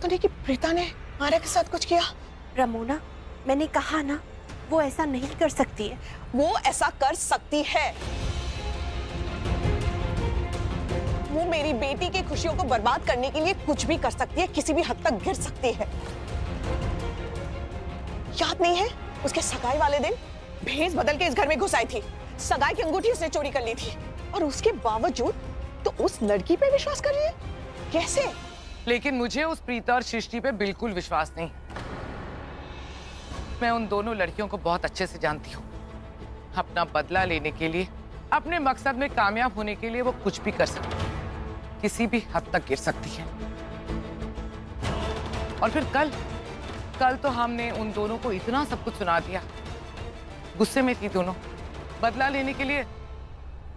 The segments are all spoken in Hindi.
तो नहीं कि प्रीता ने मायरा के साथ कुछ किया? रमोना, मैंने कहा ना, वो ऐसा नहीं कर सकती है। वो ऐसा कर सकती है। वो मेरी बेटी की खुशियों को बर्बाद करने के लिए कुछ भी कर सकती है, किसी भी हद तक गिर सकती है। याद नहीं है उसके सगाई वाले दिन भेष बदल के इस घर में घुस आई थी, सगाई की अंगूठी उसने चोरी कर ली थी, और उसके बावजूद तो उस लड़की पे विश्वास कर रही है? कैसे? लेकिन मुझे उस प्रीता और सृष्टि पे बिल्कुल विश्वास नहीं। मैं उन दोनों लड़कियों को बहुत अच्छे से जानती हूँ। अपना बदला लेने के लिए, अपने मकसद में कामयाब होने के लिए वो कुछ भी कर सकती है, किसी भी हद तक गिर सकती है। और फिर कल तो हमने उन दोनों को इतना सब कुछ सुना दिया। गुस्से में थी दोनों, बदला लेने के लिए।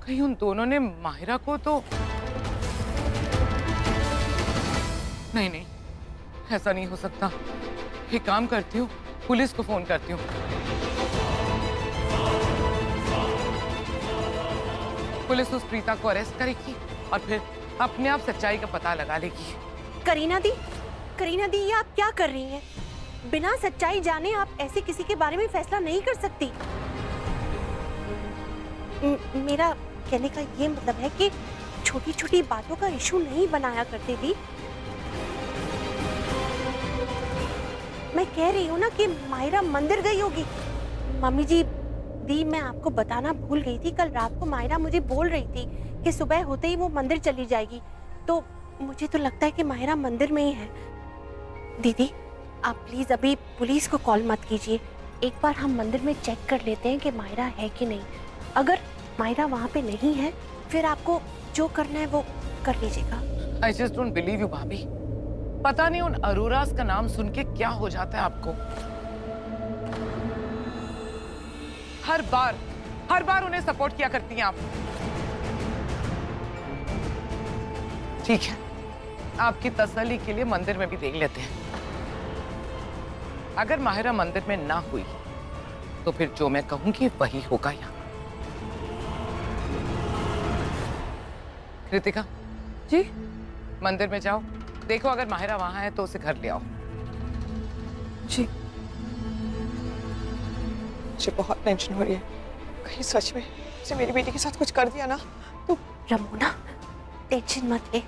कहीं उन दोनों ने माहिरा को तो नहीं, ऐसा नहीं हो सकता। एक काम करती हूँ, पुलिस को फोन करती हूँ। पुलिस उस प्रीता को अरेस्ट करेगी और फिर अपने आप सच्चाई का पता लगा लेगी। करीना दी, ये आप क्या कर रही हैं? बिना सच्चाई जाने आप ऐसे किसी के बारे में फैसला नहीं कर सकती। मेरा कहने का ये मतलब है कि छोटी छोटी बातों का इशू नहीं बनाया करती थी। मैं कह रही हूँ ना कि मायरा मंदिर गई होगी। मम्मी जी, दी, मैं आपको बताना भूल गई थी। कल रात को मायरा मुझे बोल रही थी कि सुबह होते ही वो मंदिर चली जाएगी, तो मुझे तो लगता है कि मायरा मंदिर में ही है। दीदी, आप प्लीज अभी पुलिस को कॉल मत कीजिए। एक बार हम मंदिर में चेक कर लेते हैं कि मायरा है कि नहीं। अगर मायरा वहाँ पे नहीं है, फिर आपको जो करना है वो कर लीजिएगा। I just don't believe you, भाभी। पता नहीं उन अरोरास का नाम सुन के क्या हो जाता है आपको। हर बार उन्हें सपोर्ट किया करती हैं आप। ठीक है, आपकी तसल्ली के लिए मंदिर में भी देख लेते हैं। अगर माहिरा मंदिर में ना हुई तो फिर जो मैं कहूंगी वही होगा यहाँ। कृतिका जी? मंदिर में जाओ, देखो अगर माहिरा वहां है तो उसे घर ले आओ। जी। मुझे बहुत टेंशन हो रही है, कहीं सच में उसे मेरी बेटी के साथ कुछ कर दिया ना तो। रमोना, टेंशन मत ले,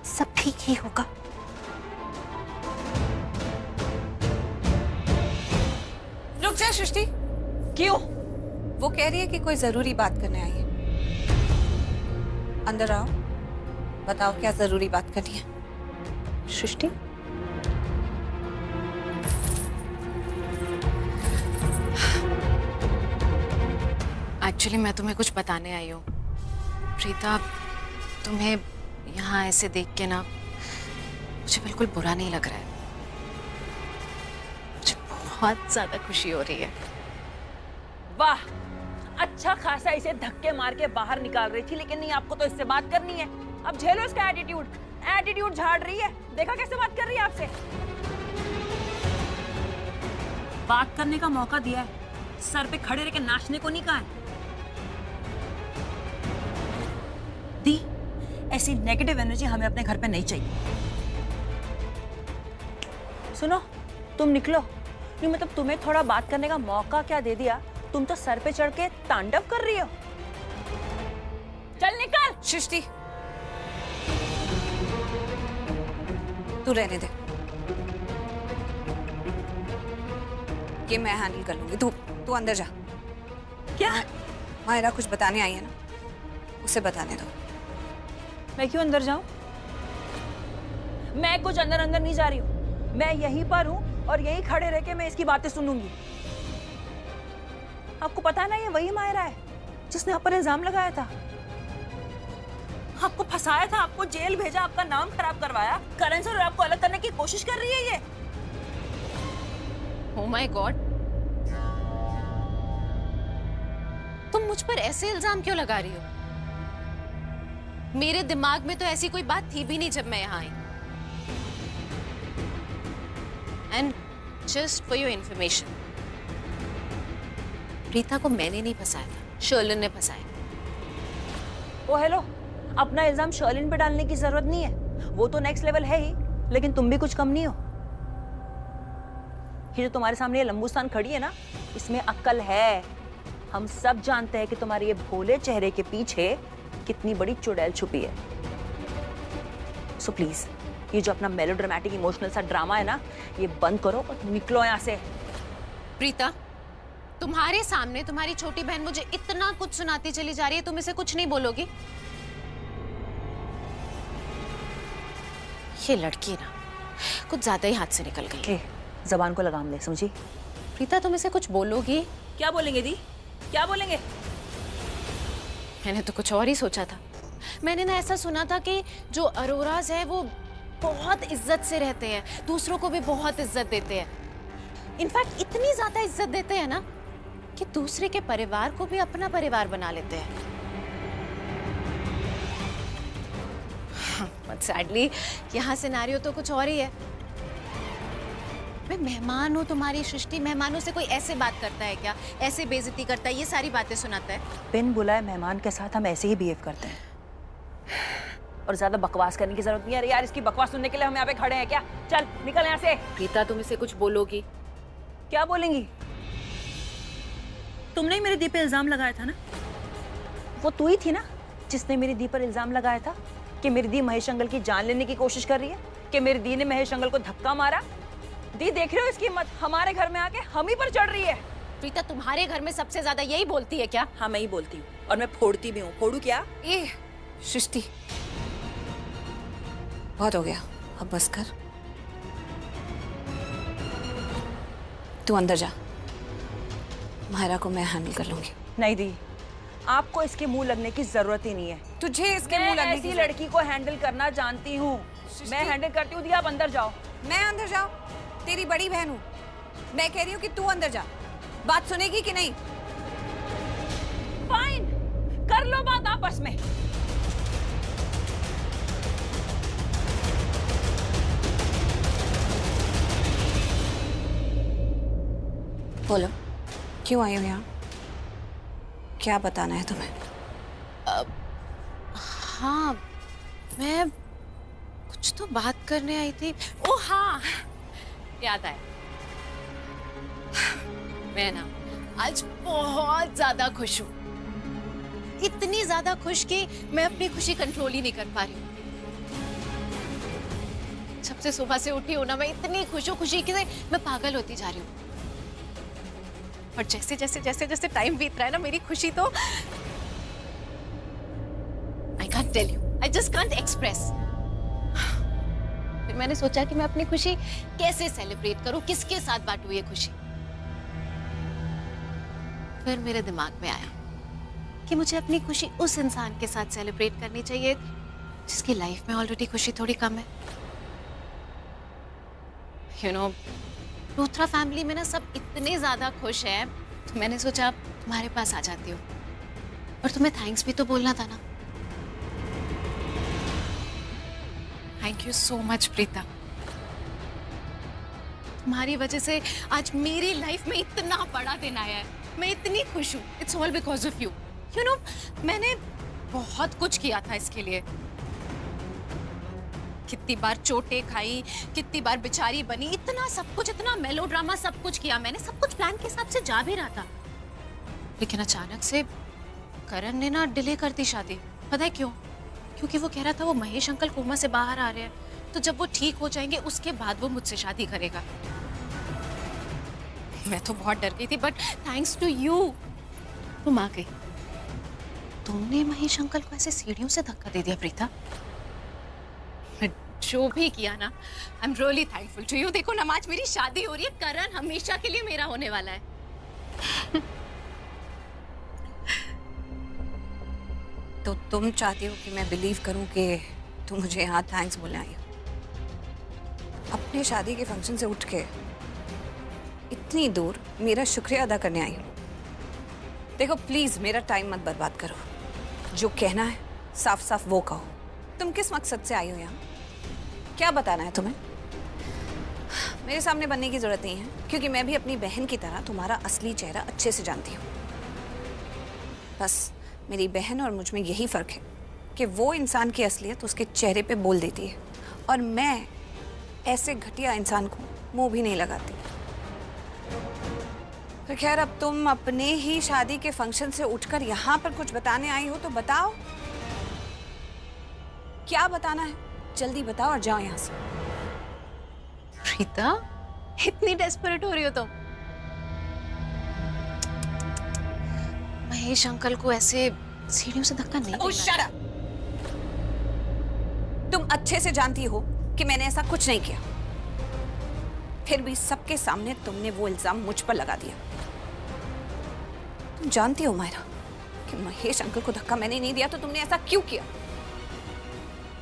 सब ठीक ही होगा। रुक जा सृष्टि। क्यों? वो कह रही है कि कोई जरूरी बात करने आई है। अंदर आओ, बताओ क्या जरूरी बात करनी है। सृष्टि, एक्चुअली मैं तुम्हें कुछ बताने आई हूँ। प्रीता, तुम्हें यहाँ ऐसे देख के ना मुझे बिल्कुल बुरा नहीं लग रहा है। मुझे बहुत ज्यादा खुशी हो रही है। वाह, अच्छा खासा इसे धक्के मार के बाहर निकाल रही थी, लेकिन नहीं, आपको तो इससे बात करनी है। अब झेलो इसका एटीट्यूड झाड़ रही है। देखा कैसे बात कर रही है आपसे। बात करने का मौका दिया है, सर पे खड़े रह के नाचने को नहीं कहा है। दी, ऐसी नेगेटिव एनर्जी हमें अपने घर पे नहीं चाहिए। सुनो, तुम निकलो। नहीं मतलब तुम्हें थोड़ा बात करने का मौका क्या दे दिया, तुम तो सर पे चढ़ के तांडव कर रही हो। चल निकल। सृष्टि, तू रहने दे, ये मैं हैंडल कर लूंगी। तू अंदर जा। क्या? मायरा कुछ बताने आई है ना, उसे बताने दो। मैं क्यों अंदर जाऊं? मैं कुछ अंदर नहीं जा रही हूँ। मैं यहीं पर हूँ और यहीं खड़े रह के मैं इसकी बातें सुनूंगी। आपको पता है ना, ये वही मायरा है जिसने आप पर इल्जाम लगाया था, आपको फंसाया था, आपको जेल भेजा, आपका नाम खराब करवाया। करण से और आपको अलग करने की कोशिश कर रही है ये। ओह माय गॉड, तुम मुझ पर ऐसे इल्जाम क्यों लगा रही हो? मेरे दिमाग में तो ऐसी कोई बात थी भी नहीं जब मैं यहाँ आई। And just for your information, Preeta को मैंने नहीं फंसाया था, शर्लिन ने फंसाया। ओ हेलो, अपना इल्जाम शर्लिन पे डालने की जरूरत नहीं है, वो तो नेक्स्ट लेवल है ही, लेकिन तुम भी कुछ कम नहीं हो। ये जो तुम्हारे सामने ये लंबूस्तान खड़ी है ना, इसमें अक्ल है। हम सब जानते हैं कि तुम्हारे ये भोले चेहरे के पीछे कितनी बड़ी चुड़ैल छुपी है। सो प्लीज ये जो अपना मेलोड्रामेटिक इमोशनल सा ड्रामा है ना, ये बंद करो और निकलो यहाँ से। प्रीता, तुम्हारे सामने तुम्हारी छोटी बहन मुझे इतना कुछ सुनाती चली जा रही है, तुम इसे कुछ नहीं बोलोगी? ये लड़की ना कुछ ज्यादा ही हाथ से निकल गई। जबान को लगाम ले, समझी? प्रीता, तुम इसे कुछ बोलोगी? क्या बोलेंगे दी, क्या बोलेंगे? मैंने तो कुछ और ही सोचा था। मैंने ना ऐसा सुना था कि जो अरोराज है वो बहुत इज्जत से रहते हैं, दूसरों को भी बहुत इज्जत देते हैं। इनफैक्ट इतनी ज्यादा इज्जत देते हैं ना कि दूसरे के परिवार को भी अपना परिवार बना लेते हैं। बट सैडली यहाँ सिनेरियो तो कुछ और ही है। मैं मेहमान हूँ तुम्हारी सृष्टि, मेहमानों से कोई ऐसे बात करता है क्या? ऐसे बेइज्जती करता है, ये सारी बातें सुनाता है? बिन बुलाए मेहमान के साथ हम ऐसे ही बिहेव करते हैं और ज्यादा बकवास करने की जरूरत नहीं है। अरे यार, इसकी बकवास सुनने के लिए हम यहाँ पे खड़े हैं क्या? चल निकल यहाँ से। प्रीता, तुम इसे कुछ बोलोगी? क्या बोलेंगी? तुमने ही मेरी दी पे इल्जाम लगाया था ना? वो तू ही थी ना जिसने मेरी दी पर इल्जाम लगाया था कि मेरी दी महेश अंकल की जान लेने की कोशिश कर रही है, कि मेरी दी ने महेश अंकल को धक्का मारा। दी देख रहे हो इसकी हिम्मत, हमारे घर में आके हम ही पर चढ़ रही है। प्रीता, तुम्हारे घर में सबसे ज्यादा यही बोलती है क्या? हाँ, मैं ही बोलती हूँ और मैं फोड़ती भी हूँ। फोड़ू क्या? ए सृष्टि, बहुत हो गया, अब बस कर। तू अंदर जा, मायरा को मैं हैंडल कर लूंगी। नहीं दी, आपको इसके मुंह लगने की जरूरत ही नहीं है। तुझे इसके मुंह लगने की ऐसी लड़की को हैंडल करना जानती हूँ, मैं हैंडल करती हूँ। दी आप अंदर जाओ। मैं अंदर जाऊं? तेरी बड़ी बहन हूं, मैं कह रही हूँ कि तू अंदर जा। बात सुनेगी कि नहीं? फाइन, कर लो बात आपस में। बोलो, क्यों आई हो यहाँ? क्या बताना है तुम्हें? हाँ, मैं कुछ तो बात करने आई थी। ओ हाँ, याद आया। मैं ना आज बहुत ज्यादा खुश हूँ, इतनी ज्यादा खुश कि मैं अपनी खुशी कंट्रोल ही नहीं कर पा रही हूँ। जब से सुबह से उठी हूँ ना, मैं इतनी खुश हूँ, खुशी से मैं पागल होती जा रही हूँ। और जैसे जैसे जैसे जैसे टाइम बीत रहा है ना, मेरी खुशी तो I can't tell you, I just can't express। फिर मैंने सोचा कि मैं अपनी खुशी कैसे सेलिब्रेट करूं, किसके साथ बांटूं ये खुशी। फिर मेरे दिमाग में आया कि मुझे अपनी खुशी उस इंसान के साथ सेलिब्रेट करनी चाहिए जिसकी लाइफ में ऑलरेडी खुशी थोड़ी कम है। यू नो, लूथरा फैमिली में ना सब इतने ज्यादा खुश हैं, तो मैंने सोचा अब तुम्हारे पास आ जाती हूँ और तुम्हें थैंक्स भी तो बोलना था ना। Thank you so much Preeta, तुम्हारी वजह से आज मेरी लाइफ में इतना बड़ा दिन आया है। मैं इतनी खुश हूँ, it's all because of you. You know, मैंने बहुत कुछ किया था इसके लिए, कितनी बार चोटें खाई, कितनी बार बेचारी बनी, इतना सब कुछ, इतना मेलोड्रामा सब कुछ किया मैंने, सब कुछ प्लान के हिसाब से जा भी रहा था। लेकिन अचानक से करण ने ना डिले कर दी शादी। पता है क्यों? क्योंकि वो कह रहा था वो महेश अंकल कोमा से बाहर आ रहे हैं, तो जब वो ठीक हो जाएंगे उसके बाद वो मुझसे शादी करेगा। मैं तो बहुत डर गई थी, बट थैंक्स टू यू तुम आ गई। तुमने महेश अंकल को ऐसे सीढ़ियों से धक्का दे दिया प्रीता। जो भी किया ना, I am really thankful to you. देखो ना, आज मेरी शादी हो रही है, करण हमेशा के लिए मेरा होने वाला है। तो तुम चाहती हो कि मैं बिलीव करूं कि तुम मुझे यहाँ थैंक्स बोलने आई हो? अपने शादी के फंक्शन से उठ के इतनी दूर मेरा शुक्रिया अदा करने आई हो? देखो प्लीज मेरा टाइम मत बर्बाद करो, जो कहना है साफ साफ वो कहो। तुम किस मकसद से आई हो यहाँ? क्या बताना है तुम्हें? मेरे सामने बनने की जरूरत नहीं है, क्योंकि मैं भी अपनी बहन की तरह तुम्हारा असली चेहरा अच्छे से जानती हूँ। बस मेरी बहन और मुझ में यही फर्क है कि वो इंसान की असलियत उसके चेहरे पे बोल देती है, और मैं ऐसे घटिया इंसान को मुंह भी नहीं लगाती। तो खैर, अब तुम अपने ही शादी के फंक्शन से उठकर यहाँ पर कुछ बताने आई हो तो बताओ, क्या बताना है? जल्दी बताओ और जाओ यहाँ से। प्रीता, इतनी डेस्परेट हो रही हो तुम? महेश अंकल को ऐसे सीढ़ियों से धक्का नहीं Oh, shut up! तुम अच्छे से जानती हो कि मैंने ऐसा कुछ नहीं किया, फिर भी सबके सामने तुमने वो इल्जाम मुझ पर लगा दिया। तुम जानती हो मायरा कि महेश अंकल को धक्का मैंने नहीं दिया, तो तुमने ऐसा क्यों किया?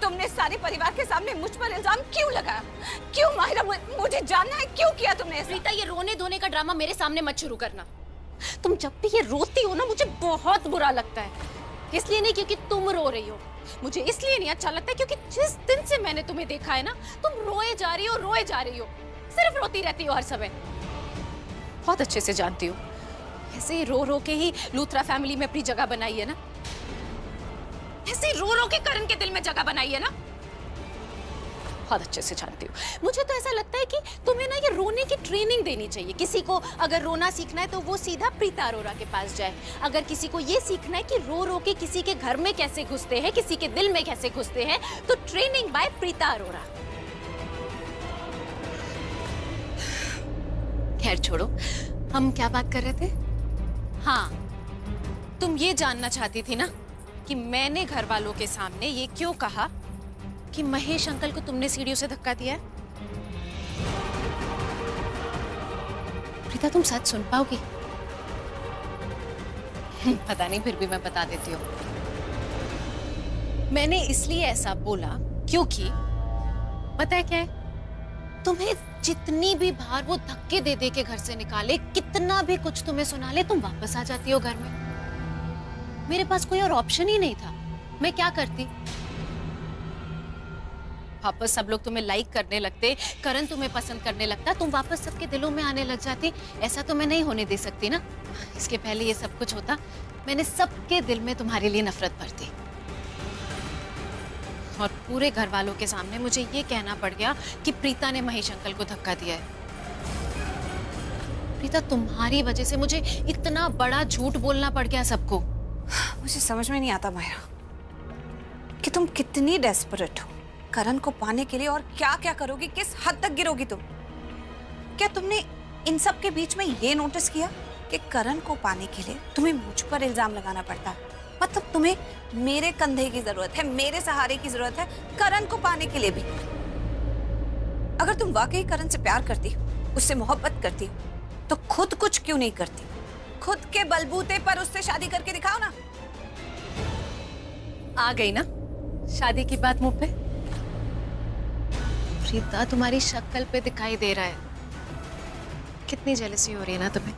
तुमने सारे परिवार के सामने मुझ पर इल्जाम क्यों लगाया? क्यों मायरा? मुझे जानना है क्यों किया तुमने ऐसा? प्रीता, ये रोने धोने का ड्रामा मेरे सामने मत शुरू करना। तुम जब भी ये रोती हो ना, मुझे बहुत बुरा लगता है। इसलिए नहीं क्योंकि तुम रो रही हो, मुझे इसलिए नहीं अच्छा लगता क्योंकि जिस दिन से मैंने तुम्हें देखा है ना, तुम रोए जा रही हो, सिर्फ रोती रहती हो हर समय। बहुत अच्छे से जानती हो, ऐसे ही रो के ही लूथरा फैमिली में अपनी जगह बनाई है ना, ऐसे ही रो के करण के दिल में जगह बनाई है ना, बहुत अच्छे से जानती हो। मुझे तो ऐसा लगता है कि तुम्हें ना ये रोने की ट्रेनिंग देनी चाहिए। किसी को अगर रोना सीखना है तो वो सीधा प्रीता अरोरा के पास जाए। अगर किसी को ये सीखना है कि रो के किसी के घर में कैसे घुसते हैं, किसी के दिल में कैसे घुसते हैं, तो ट्रेनिंग बाय प्रीता अरोरा। खैर छोड़ो, हम क्या बात कर रहे थे? हाँ, तुम ये जानना चाहती थी ना कि मैंने घर वालों के सामने ये क्यों कहा कि महेश अंकल को तुमने सीढ़ियों से धक्का दिया है? प्रीता, तुम सच सुन पाओगी? पता नहीं, फिर भी मैं बता देती हूँ। मैंने इसलिए ऐसा बोला क्योंकि पता है क्या है, तुम्हें जितनी भी बार वो धक्के दे के घर से निकाले, कितना भी कुछ तुम्हें सुना ले, तुम वापस आ जाती हो घर में। मेरे पास कोई और ऑप्शन ही नहीं था। मैं क्या करती? वापस सब लोग तुम्हें लाइक करने लगते, करण तुम्हें पसंद करने लगता, तुम वापस सबके दिलों में आने लग जाती। ऐसा तो मैं नहीं होने दे सकती ना। इसके पहले ये सब कुछ होता, मैंने सबके दिल में तुम्हारे लिए नफरत भरती, और पूरे घर वालों के सामने मुझे ये कहना पड़ गया कि प्रीता ने महेश अंकल को धक्का दिया है। प्रीता, तुम्हारी वजह से मुझे इतना बड़ा झूठ बोलना पड़ गया सबको। मुझे समझ में नहीं आता मायरा कि तुम कितनी डेस्परेट हो करण को पाने के लिए, और क्या क्या करोगी, किस हद तक गिरोगी तुम। क्या तुमने इन सब के बीच में ये नोटिस किया कि करण को पाने के लिए तुम्हें मुझ पर इल्जाम लगाना पड़ता है? मतलब तुम्हें मेरे कंधे की जरूरत है, मेरे सहारे की जरूरत है करण को पाने के लिए भी। अगर तुम वाकई करण से प्यार करती, उससे मोहब्बत करती, तो खुद कुछ क्यों नहीं करती? खुद के बलबूते पर उससे शादी करके दिखाओ ना। आ गई ना शादी की बात मुंह पे? प्रीता, तुम्हारी शक्ल पे दिखाई दे रहा है कितनी जेलसी हो रही है ना तुम्हें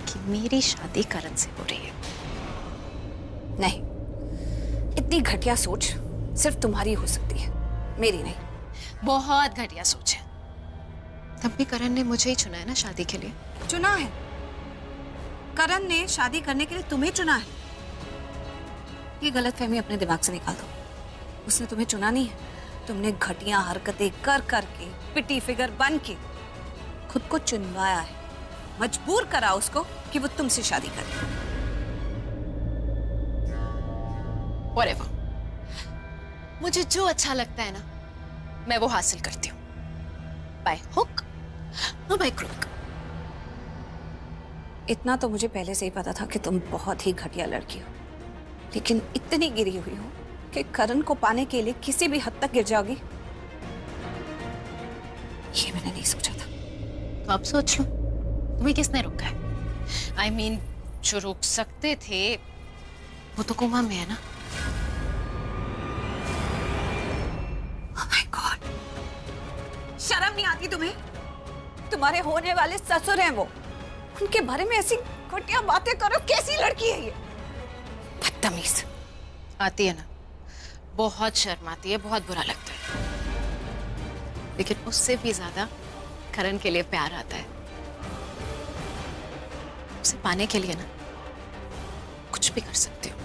कि मेरी शादी करण से हो रही है। नहीं, इतनी घटिया सोच सिर्फ तुम्हारी हो सकती है, मेरी नहीं। बहुत घटिया सोच है। तब भी करण ने मुझे ही चुना है ना शादी के लिए। चुना है? करण ने शादी करने के लिए तुम्हें चुना है? ये गलतफहमी अपने दिमाग से निकाल दो। उसने तुम्हें चुना नहीं है, तुमने घटिया हरकतें कर करके, पिटी फिगर बन के खुद को चुनवाया है, मजबूर करा उसको कि वो तुमसे शादी करे। Whatever. मुझे जो अच्छा लगता है ना, मैं वो हासिल करती हूँ, बाय हुक और बाय क्रुक। इतना तो मुझे पहले से ही पता था कि तुम बहुत ही घटिया लड़की हो, लेकिन इतनी गिरी हुई हो कि करण को पाने के लिए किसी भी हद तक गिर जाओगी, ये मैंने नहीं सोचा था। तो अब सोच लो, तुम्हें किसने रोका है? I mean, जो रोक सकते थे वो तो कोमा में है ना। Oh my God! शर्म नहीं आती तुम्हें? तुम्हारे होने वाले ससुर हैं वो, उनके बारे में ऐसी घटिया बातें करो। कैसी लड़की है ये? बदतमीज। आती है ना, बहुत शर्म आती है, बहुत बुरा लगता है, लेकिन उससे भी ज्यादा करण के लिए प्यार आता है। उसे पाने के लिए ना कुछ भी कर सकती हो।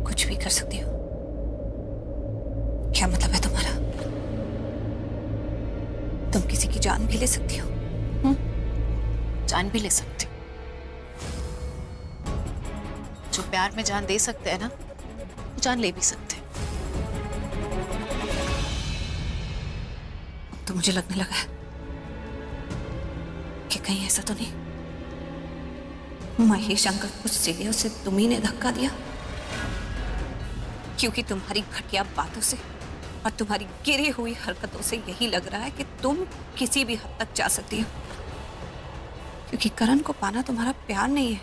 कुछ भी कर सकती हो? क्या मतलब है तुम्हारा? तुम किसी की जान भी ले सकती हो? जान भी ले सकती हूँ। जो प्यार में जान दे सकते हैं ना, वो जान ले भी सकते हैं। तो मुझे लगने लगा है कि कहीं ऐसा तो नहीं महेश अंकल को सीढ़ियों से तुम्ही ने धक्का दिया, क्योंकि तुम्हारी घटिया बातों से और तुम्हारी गिरी हुई हरकतों से यही लग रहा है कि तुम किसी भी हद तक जा सकती हो, क्योंकि करण को पाना तुम्हारा प्यार नहीं है,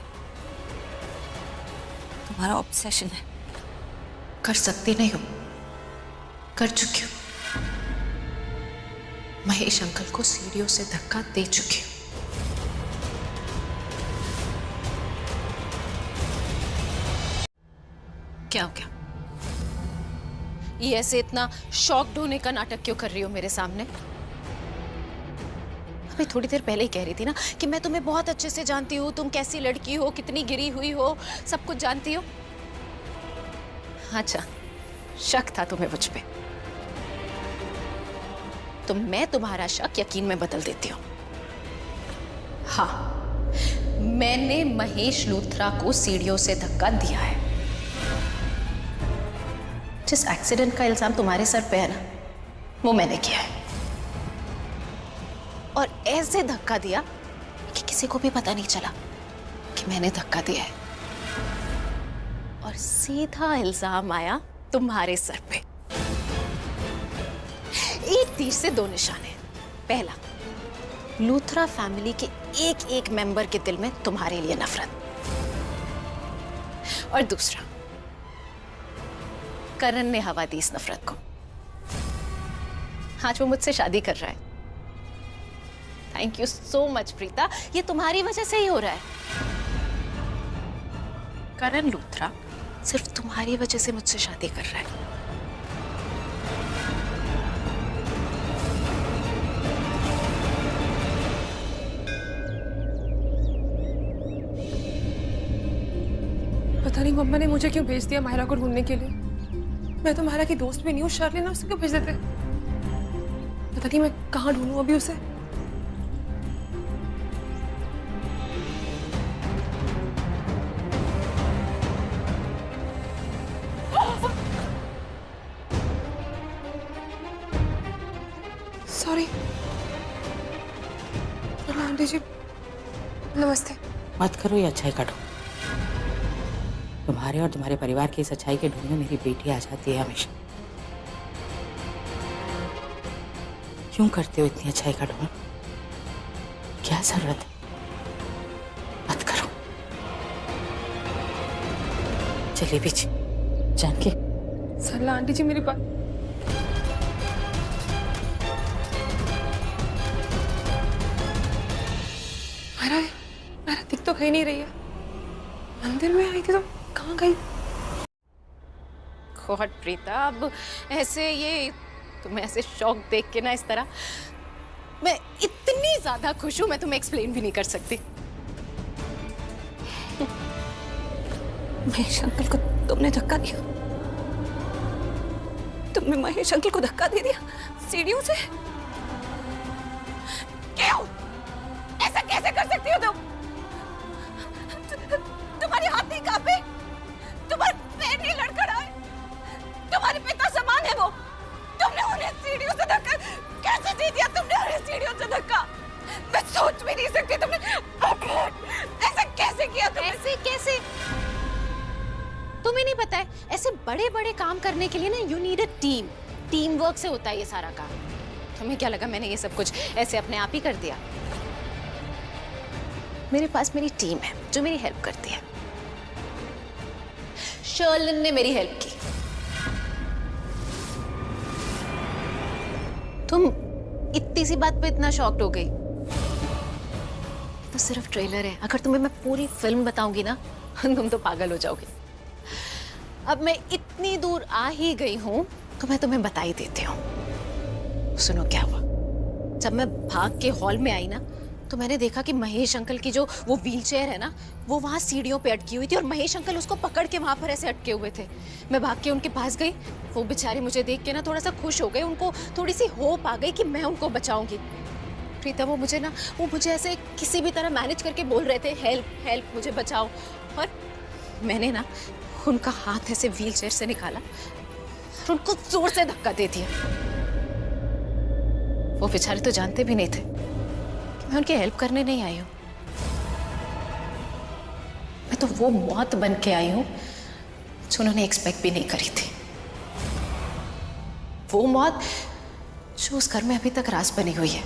तुम्हारा ऑब्सेशन है। कर सकती नहीं हूं, कर चुकी हूं। महेश अंकल को सीढ़ियों से धक्का दे चुकी हूं। क्या हो गया? ये ऐसे इतना शॉक्ड होने का नाटक क्यों कर रही हो मेरे सामने? अभी थोड़ी देर पहले ही कह रही थी ना कि मैं तुम्हें बहुत अच्छे से जानती हूँ, तुम कैसी लड़की हो, कितनी गिरी हुई हो, सब कुछ जानती हो। अच्छा, शक था तुम्हें मुझ पे, तो मैं तुम्हारा शक यकीन में बदल देती हूँ। हाँ, मैंने महेश लूथरा को सीढ़ियों से धक्का दिया है। जिस एक्सीडेंट का इल्जाम तुम्हारे सर पे है ना, वो मैंने किया है, और ऐसे धक्का दिया कि किसी को भी पता नहीं चला कि मैंने धक्का दिया है, और सीधा इल्जाम आया तुम्हारे सर पे। एक तीर से दो निशाने। पहला, लूथरा फैमिली के एक एक मेंबर के दिल में तुम्हारे लिए नफरत, और दूसरा, करण ने हवा दी इस नफरत को। आज वो मुझसे शादी कर रहा है। Thank you so much Preeta, ये तुम्हारी वजह से ही हो रहा है। करण लूथरा सिर्फ तुम्हारी वजह से मुझसे शादी कर रहा है। पता नहीं मम्मा ने मुझे क्यों भेज दिया माहिरा को ढूंढने के लिए। मैं तो माहिरा की दोस्त भी नहीं हूँ, शर्लिन उसे क्यों भेज देते? पता नहीं मैं कहाँ ढूंढूं अभी उसे। सॉरी आंटी जी, नमस्ते। मत करो ये अच्छाई काटो। तुम्हारे और तुम्हारे परिवार की इस अच्छाई के ढूंढ में मेरी बेटी आ जाती है हमेशा। क्यों करते हो इतनी अच्छाई का ढूंढ? क्या जरूरत है? मत करो। चलिए पीछे। जानकी, सरला आंटी जी मेरी बात। मेरा दिख तो कहीं नहीं रही है। मंदिर में आई थी तो कहाँ गई? गॉड प्रीता, अब ऐसे ये तुम्हें ऐसे शौक देख के ना, इस तरह मैं इतनी ज्यादा खुश हूं, मैं तुम्हें एक्सप्लेन भी नहीं कर सकती। महेश अंकल को तुमने धक्का दिया? तुमने महेश अंकल को धक्का दे दिया सीढ़ियों से? क्यों? ऐसा कैसे कर सकती हो तुम? तुम्हारे हाथ नहीं कांपे? तुम्हारे पैर नहीं लड़खड़ाए? तुम्हारे पिता समान है वो। तुमने उन्हें सीढ़ियों से धक्का कैसे दे दिया? तुमने उन्हें सीढ़ियों से धक्का, मैं सोच भी नहीं सकती। तुमने ऐसा कैसे किया? तुमने ऐसे कैसे? तुम्हें नहीं पता है, ऐसे बड़े बड़े काम करने के लिए ना you need a team. Team work से होता है ये सारा काम। तुम्हें क्या लगा मैंने ये सब कुछ ऐसे अपने आप ही कर दिया? मेरे पास मेरी टीम है जो मेरी हेल्प करती है। शर्लिन ने मेरी हेल्प की। तुम इतनी सी बात पे इतना शॉक्ड हो गई? तो सिर्फ ट्रेलर है, अगर तुम्हें मैं पूरी फिल्म बताऊंगी ना तुम तो पागल हो जाओगे। अब मैं इतनी दूर आ ही गई हूं तो मैं तुम्हें बता ही देती हूँ। सुनो क्या हुआ। जब मैं भाग के हॉल में आई ना, तो मैंने देखा कि महेश अंकल की जो वो व्हीलचेयर है ना, वो वहाँ सीढ़ियों पे अटकी हुई थी और महेश अंकल उसको पकड़ के वहाँ पर ऐसे अटके हुए थे। मैं भाग के उनके पास गई। वो बेचारे मुझे देख के ना थोड़ा सा खुश हो गए, उनको थोड़ी सी होप आ गई कि मैं उनको बचाऊंगी। प्रीता वो मुझे ऐसे किसी भी तरह मैनेज करके बोल रहे थे, हेल्प हेल्प, मुझे बचाओ। और मैंने ना उनका हाथ ऐसे व्हीलचेयर से निकाला और उनको जोर से धक्का दे दिया। वो बेचारे तो जानते भी नहीं थे कि मैं उनकी हेल्प करने नहीं आई हूं। मैं तो वो मौत बन के आई हूं जो उन्होंने एक्सपेक्ट भी नहीं करी थी। वो मौत जो उस घर में अभी तक राज बनी हुई है।